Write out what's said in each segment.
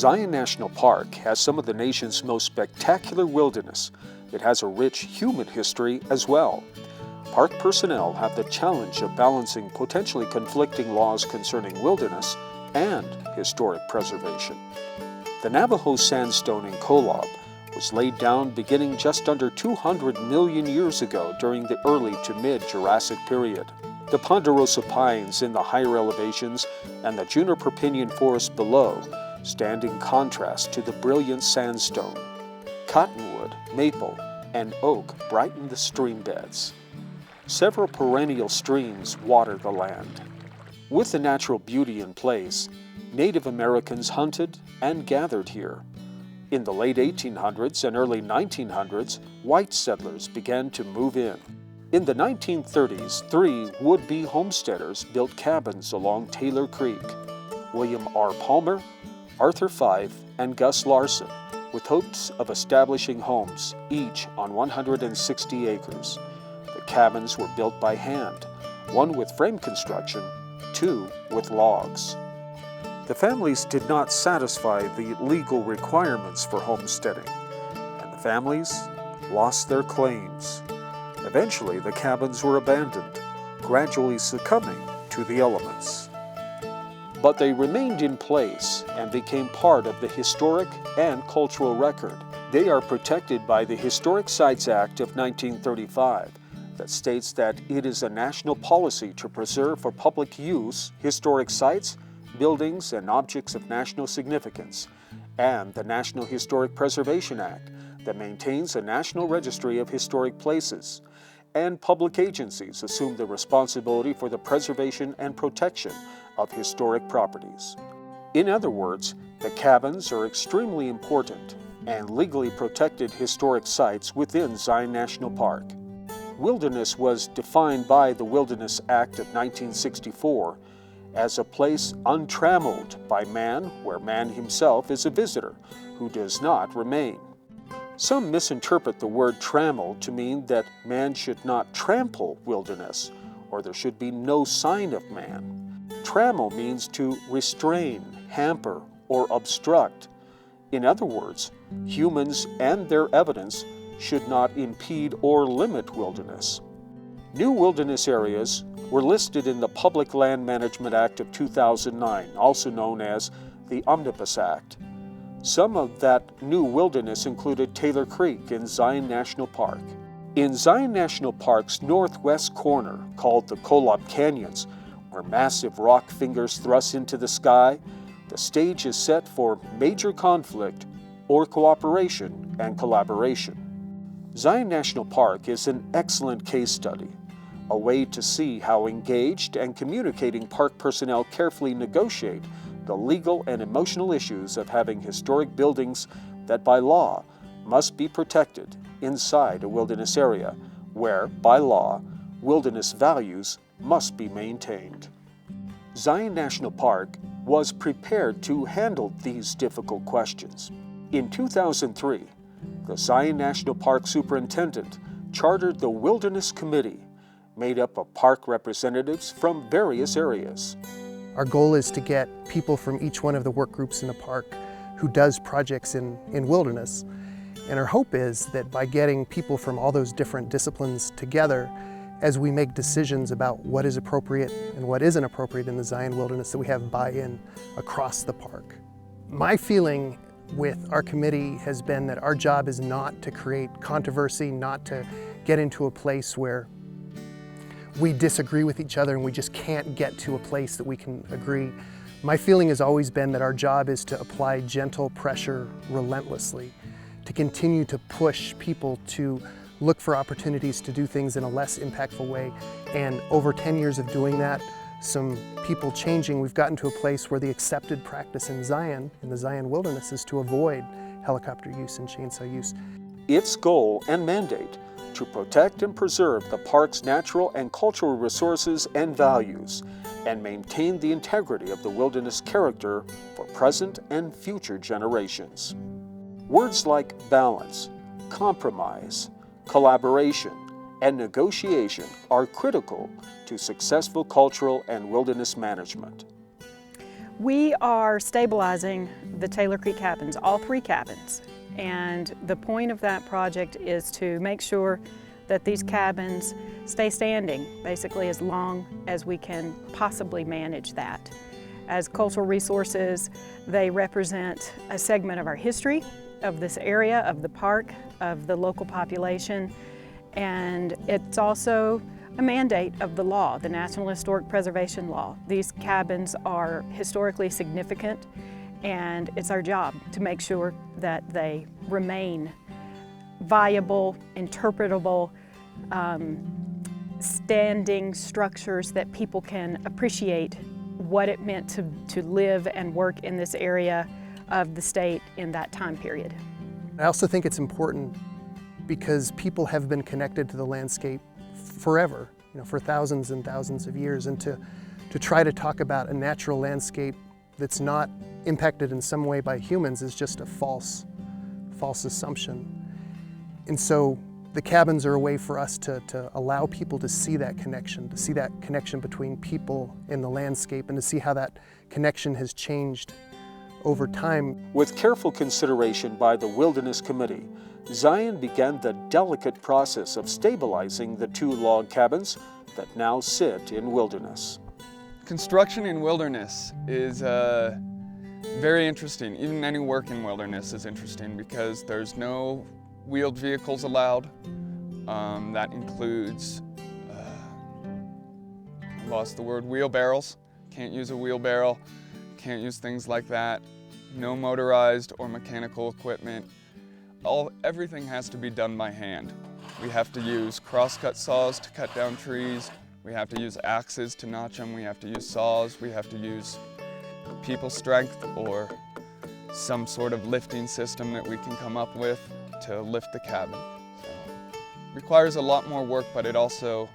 Zion National Park has some of the nation's most spectacular wilderness. It has a rich human history as well. Park personnel have the challenge of balancing potentially conflicting laws concerning wilderness and historic preservation. The Navajo sandstone in Kolob was laid down beginning just under 200 million years ago during the early to mid-Jurassic period. The ponderosa pines in the higher elevations and the juniper pinyon forest below stand in contrast to the brilliant sandstone. Cottonwood, maple, and oak brighten the stream beds. Several perennial streams water the land. With the natural beauty in place, Native Americans hunted and gathered here. In the late 1800s and early 1900s, white settlers began to move in. In the 1930s, 3 would-be homesteaders built cabins along Taylor Creek: William R. Palmer, Arthur Fife, and Gus Larson, with hopes of establishing homes, each on 160 acres. The cabins were built by hand, 1 with frame construction, 2 with logs. The families did not satisfy the legal requirements for homesteading, and the families lost their claims. Eventually, the cabins were abandoned, gradually succumbing to the elements. But they remained in place and became part of the historic and cultural record. They are protected by the Historic Sites Act of 1935 that states that it is a national policy to preserve for public use historic sites, buildings, and objects of national significance, and the National Historic Preservation Act that maintains a National Registry of Historic Places, and public agencies assume the responsibility for the preservation and protection of historic properties. In other words, the cabins are extremely important and legally protected historic sites within Zion National Park. Wilderness was defined by the Wilderness Act of 1964 as a place untrammeled by man, where man himself is a visitor who does not remain. Some misinterpret the word trammel to mean that man should not trample wilderness, or there should be no sign of man. Trammel means to restrain, hamper, or obstruct. In other words, humans and their evidence should not impede or limit wilderness. New wilderness areas were listed in the Public Land Management Act of 2009, also known as the Omnibus Act. Some of that new wilderness included Taylor Creek in Zion National Park. In Zion National Park's northwest corner, called the Kolob Canyons, where massive rock fingers thrust into the sky, the stage is set for major conflict or cooperation and collaboration. Zion National Park is an excellent case study, a way to see how engaged and communicating park personnel carefully negotiate the legal and emotional issues of having historic buildings that by law must be protected inside a wilderness area where, by law, wilderness values must be maintained. Zion National Park was prepared to handle these difficult questions. In 2003, the Zion National Park Superintendent chartered the Wilderness Committee, made up of park representatives from various areas. Our goal is to get people from each one of the work groups in the park who does projects in wilderness. And our hope is that by getting people from all those different disciplines together, as we make decisions about what is appropriate and what isn't appropriate in the Zion wilderness, that we have buy-in across the park. My feeling with our committee has been that our job is not to create controversy, not to get into a place where we disagree with each other and we just can't get to a place that we can agree. My feeling has always been that our job is to apply gentle pressure relentlessly, to continue to push people to look for opportunities to do things in a less impactful way. And over 10 years of doing that, some people changing, we've gotten to a place where the accepted practice in Zion, in the Zion wilderness, is to avoid helicopter use and chainsaw use. Its goal and mandate: to protect and preserve the park's natural and cultural resources and values, and maintain the integrity of the wilderness character for present and future generations. Words like balance, compromise, collaboration, and negotiation are critical to successful cultural and wilderness management. We are stabilizing the Taylor Creek cabins, all 3 cabins. And the point of that project is to make sure that these cabins stay standing, basically as long as we can possibly manage that. As cultural resources, they represent a segment of our history, of this area, of the park, of the local population, and it's also a mandate of the law, the National Historic Preservation Law. These cabins are historically significant, and it's our job to make sure that they remain viable, interpretable, standing structures that people can appreciate what it meant to live and work in this area of the state in that time period. I also think it's important because people have been connected to the landscape forever, for thousands and thousands of years, and to try to talk about a natural landscape that's not impacted in some way by humans is just a false assumption. And so the cabins are a way for us to allow people to see that connection between people and the landscape, and to see how that connection has changed over time. With careful consideration by the Wilderness Committee, Zion began the delicate process of stabilizing the 2 log cabins that now sit in Wilderness. Construction in Wilderness is very interesting. Even any work in Wilderness is interesting because there's no wheeled vehicles allowed. That includes, I lost the word, wheelbarrows. Can't use a wheelbarrow, can't use things like that. No motorized or mechanical equipment. Everything has to be done by hand. We have to use crosscut saws to cut down trees. We have to use axes to notch them. We have to use saws. We have to use people strength or some sort of lifting system that we can come up with to lift the cabin. So, requires a lot more work, but it also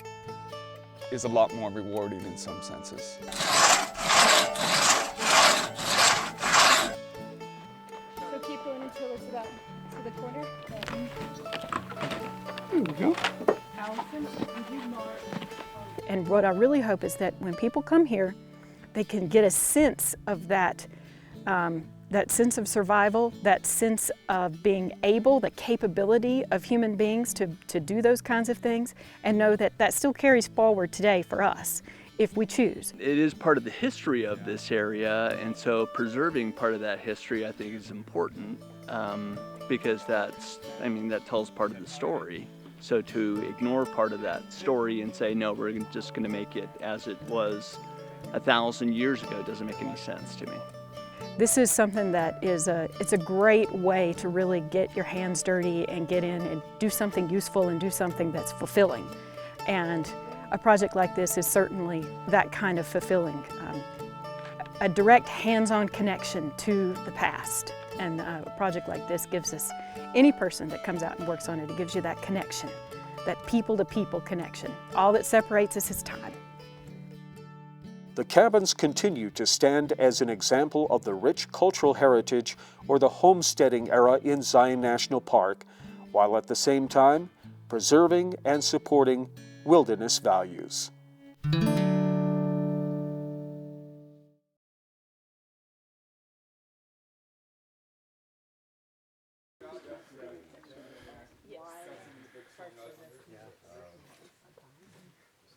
is a lot more rewarding in some senses. So keep going until it's about to the corner. There we go. Allison, would you mark? And what I really hope is that when people come here, they can get a sense of that, that sense of survival, that sense of being able, the capability of human beings to do those kinds of things, and know that that still carries forward today for us, if we choose. It is part of the history of this area, and so preserving part of that history I think is important, because that tells part of the story. So to ignore part of that story and say, no, we're just going to make it as it was 1,000 years ago doesn't make any sense to me. This is something that it's a great way to really get your hands dirty and get in and do something useful and do something that's fulfilling. And a project like this is certainly that kind of fulfilling. A direct hands-on connection to the past. And a project like this gives us, any person that comes out and works on it, it gives you that connection, that people-to-people connection. All that separates us is time. The cabins continue to stand as an example of the rich cultural heritage or the homesteading era in Zion National Park, while at the same time preserving and supporting wilderness values.